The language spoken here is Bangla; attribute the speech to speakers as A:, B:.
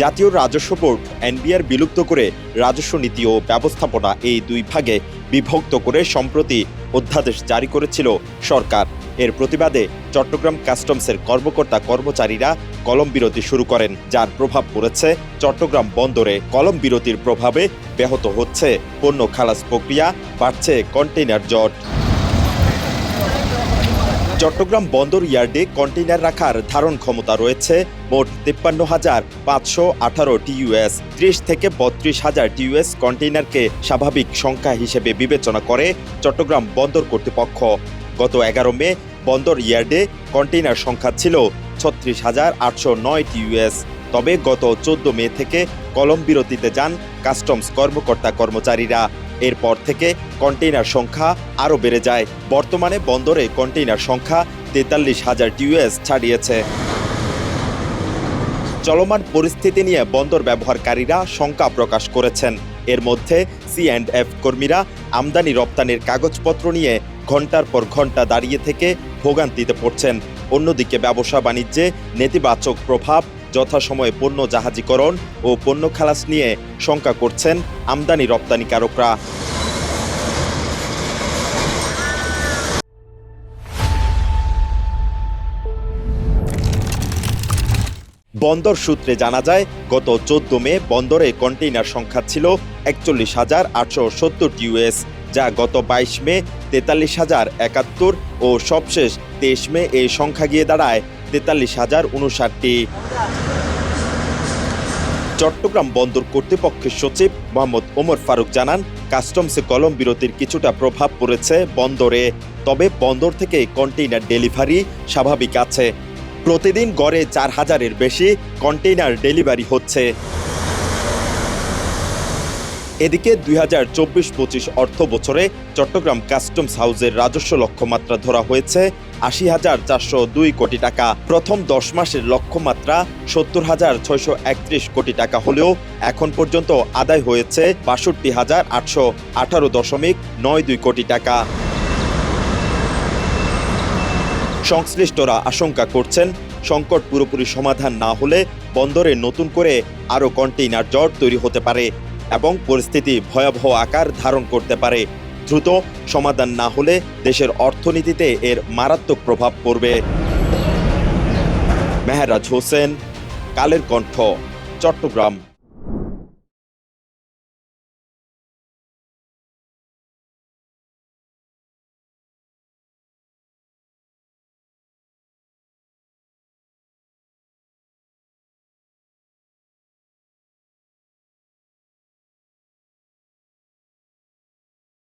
A: জাতীয় রাজস্ব বোর্ড এনবিআর বিলুপ্ত করে রাজস্ব নীতি ও ব্যবস্থাপনা এই দুই ভাগে বিভক্ত করে সম্প্রতি অধ্যাদেশ জারি করেছিল সরকার। এর প্রতিবাদে চট্টগ্রাম কাস্টমসের কর্মকর্তা কর্মচারীরা কলম বিরতি শুরু করেন, যার প্রভাব পড়েছে চট্টগ্রাম বন্দরে। কলম বিরতির প্রভাবে ব্যাহত হচ্ছে পণ্য খালাস প্রক্রিয়া, বাড়ছে কন্টেইনার জট। চট্টগ্রাম বন্দর ইয়ার্ডে কন্টেইনার রাখার ধারণ ক্ষমতা রয়েছে মোট 53,518 টিইউএস। 30 থেকে 32,000 টিইউএস কন্টেইনারকে স্বাভাবিক সংখ্যা হিসেবে বিবেচনা করে চট্টগ্রাম বন্দর কর্তৃপক্ষ। গত 11 মে বন্দর ইয়ার্ডে কন্টেইনার সংখ্যা ছিল 36,809 টিইউএস। তবে গত 14 মে থেকে কলম বিরতিতে যান কাস্টমস কর্মকর্তা কর্মচারীরা। এরপর থেকে কন্টেইনার সংখ্যা আরও বেড়ে যায়। বর্তমানে বন্দরে কন্টেইনার সংখ্যা 43,000 টিইউএস ছাড়িয়েছে। চলমান পরিস্থিতি নিয়ে বন্দর ব্যবহারকারীরা শঙ্কা প্রকাশ করেছেন। এর মধ্যে C&F কর্মীরা আমদানি রপ্তানির কাগজপত্র নিয়ে ঘণ্টার পর ঘণ্টা দাঁড়িয়ে থেকে ভোগান্তিতে পড়ছেন। অন্যদিকে ব্যবসা বাণিজ্যে নেতিবাচক প্রভাব, যথাসময়ে পণ্য জাহাজীকরণ ও পণ্য খালাস নিয়ে শঙ্কা করছেন আমদানি রপ্তানিকারকরা। বন্দর সূত্রে জানা যায়, গত 14 মে বন্দরে কন্টেইনার সংখ্যা ছিল 41,870 টিইউএস, যা গত 22 মে 43,071 ও সবশেষ 23 মে এই সংখ্যা গিয়ে দাঁড়ায় 43,059টি। চট্টগ্রাম বন্দর কর্তৃপক্ষের সচিব মোহাম্মদ ওমর ফারুক জানান, কাস্টমসে কলম বিরতির কিছুটা প্রভাব পড়েছে বন্দরে। তবে বন্দর থেকে কন্টেইনার ডেলিভারি স্বাভাবিক আছে। প্রতিদিন গড়ে 4,000-এর বেশি কন্টেইনার ডেলিভারি হচ্ছে। এদিকে 2024-25 অর্থ বছরে চট্টগ্রাম কাস্টমস হাউসের রাজস্ব লক্ষ্যমাত্রা ধরা হয়েছে 80,402 কোটি টাকা। প্রথম 10 মাসের লক্ষ্যমাত্রা 70,631 কোটি টাকা হলেও এখন পর্যন্ত আদায় হয়েছে 62,818.92 কোটি টাকা। সংশ্লিষ্টরা আশঙ্কা করছেন, সংকট পুরোপুরি সমাধান না হলে বন্দরে নতুন করে আরও কন্টেইনার জট তৈরি হতে পারে এবং পরিস্থিতি ভয়াবহ আকার ধারণ করতে পারে। দ্রুত সমাধান না হলে দেশের অর্থনীতিতে এর মারাত্মক প্রভাব পড়বে। মেহেরাজ হোসেন, কালের কণ্ঠ, চট্টগ্রাম।